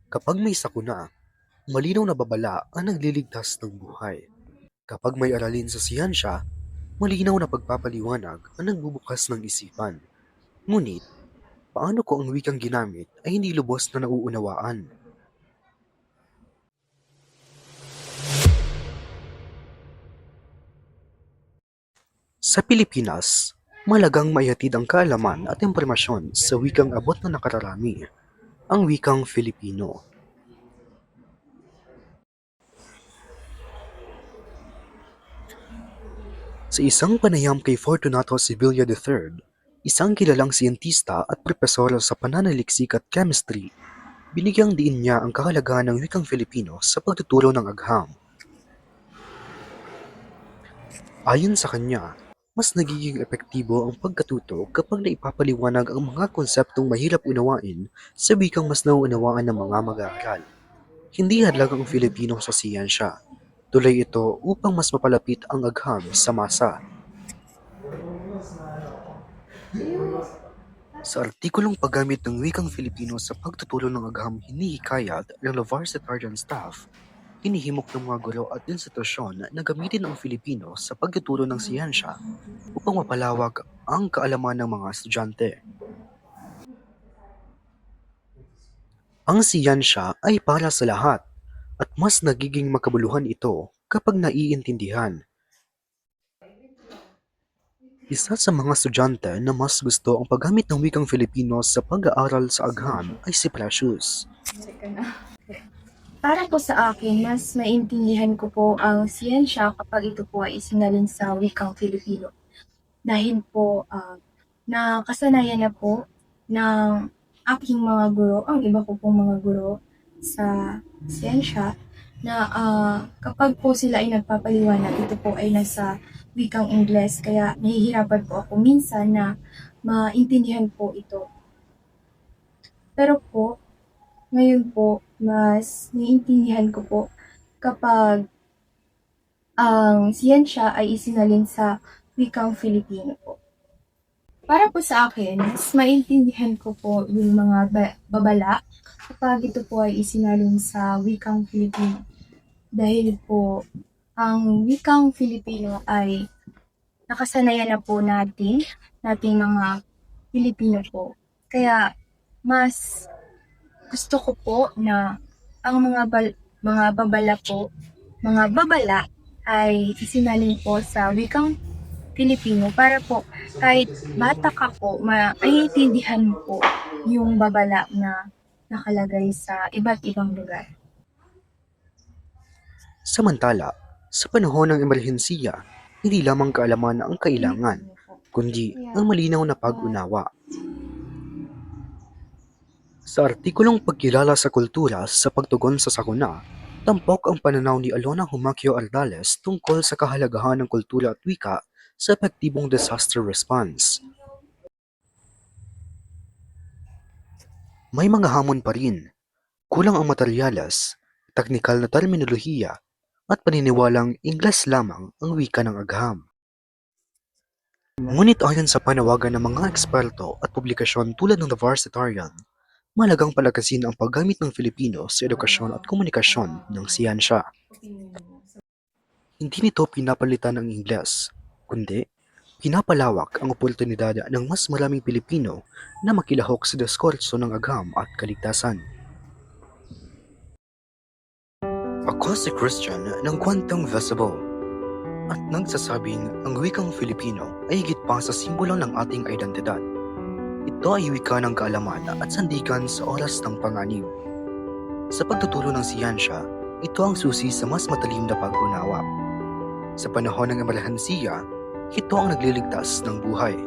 Kapag may sakuna, malinaw na babala ang nagliligtas ng buhay. Kapag may aralin sa siyansya, malinaw na pagpapaliwanag ang nagbubukas ng isipan. Ngunit, paano kung ang wikang ginamit ay hindi lubos na nauunawaan? Sa Pilipinas, malagang maihatid ang kaalaman at impormasyon sa wikang abot na nakararami, ang wikang Filipino. Sa isang panayam kay Fortunato Sibilia III, isang kilalang siyentista at propesor sa pananaliksik at chemistry, binigyang diin niya ang kahalagahan ng wikang Filipino sa pagtuturo ng agham. Ayon sa kanya, mas nagiging epektibo ang pagkatuto kapag naipapaliwanag ang mga konseptong mahirap unawain sa wikang mas nauunawaan ng mga mag-aaral. Hindi hadlang ang Filipino sa siyensya. Tuloy ito upang mas mapalapit ang agham sa masa. Sa artikulong paggamit ng wikang Filipino sa pagtuturo ng agham hinihikayat ng La Varsitarian staff, hinihimok ng mga guro at institusyon na gamitin ang Filipino sa pagtuturo ng siyensya upang mapalawak ang kaalaman ng mga estudyante. Ang siyensya ay para sa lahat at mas nagiging makabuluhan ito kapag naiintindihan. Isa sa mga estudyante na mas gusto ang paggamit ng wikang Filipino sa pag-aaral sa agham ay si Precious. Para po sa akin, mas maintindihan ko po ang siyensya kapag ito po ay isinalin sa wikang Filipino. Dahil po, nakasanayan na po ng aking mga guro, ang iba ko pong mga guro sa siyensya, na kapag po sila ay nagpapaliwanag, ito po ay nasa wikang Ingles, kaya nahihirapan po ako minsan na maintindihan po ito. Pero po, ngayon po, mas naiintindihan ko po kapag ang siyensya ay isinalin sa wikang Filipino po. Para po sa akin, mas maintindihan ko po yung mga babala kapag ito po ay isinalin sa wikang Filipino. Dahil po, ang wikang Filipino ay nakasanayan na po nating mga Pilipino po. Kaya, mas gusto ko po na ang mga babala ay isinalin po sa wikang Filipino para po kahit bata ka po, maiintindihan mo po yung babala na nakalagay sa iba't ibang lugar. Samantala, sa panahon ng emerhensiya, hindi lamang kaalaman ang kailangan, kundi ang malinaw na pag-unawa. Sa artikulong Pagkilala sa Kultura sa Pagtugon sa Sakuna, tampok ang pananaw ni Alona Humacchio Ardales tungkol sa kahalagahan ng kultura at wika sa epektibong disaster response. May mga hamon pa rin. Kulang ang materyales, teknikal na terminolohiya, at paniniwalang Ingles lamang ang wika ng agham. Ngunit ayon sa panawagan ng mga eksperto at publikasyon tulad ng The Varsitarian, mahalagang palakasin ang paggamit ng Filipino sa edukasyon at komunikasyon ng siyensya. Hindi nito pinapalitan ang Ingles, kundi pinapalawak ang oportunidad ng mas maraming Pilipino na makilahok sa diskurso ng agham at kaligtasan. Ako si Christian ng Kwantong Visible at nagsasabing ang wikang Filipino ay higit pa sa simbolo ng ating identidad. Ito ay wika ng kaalaman at sandigan sa oras ng panganib. Sa pagtuturo ng siyensya, ito ang susi sa mas matalim na pag-unawa. Sa panahon ng emerhensiya, ito ang nagliligtas ng buhay.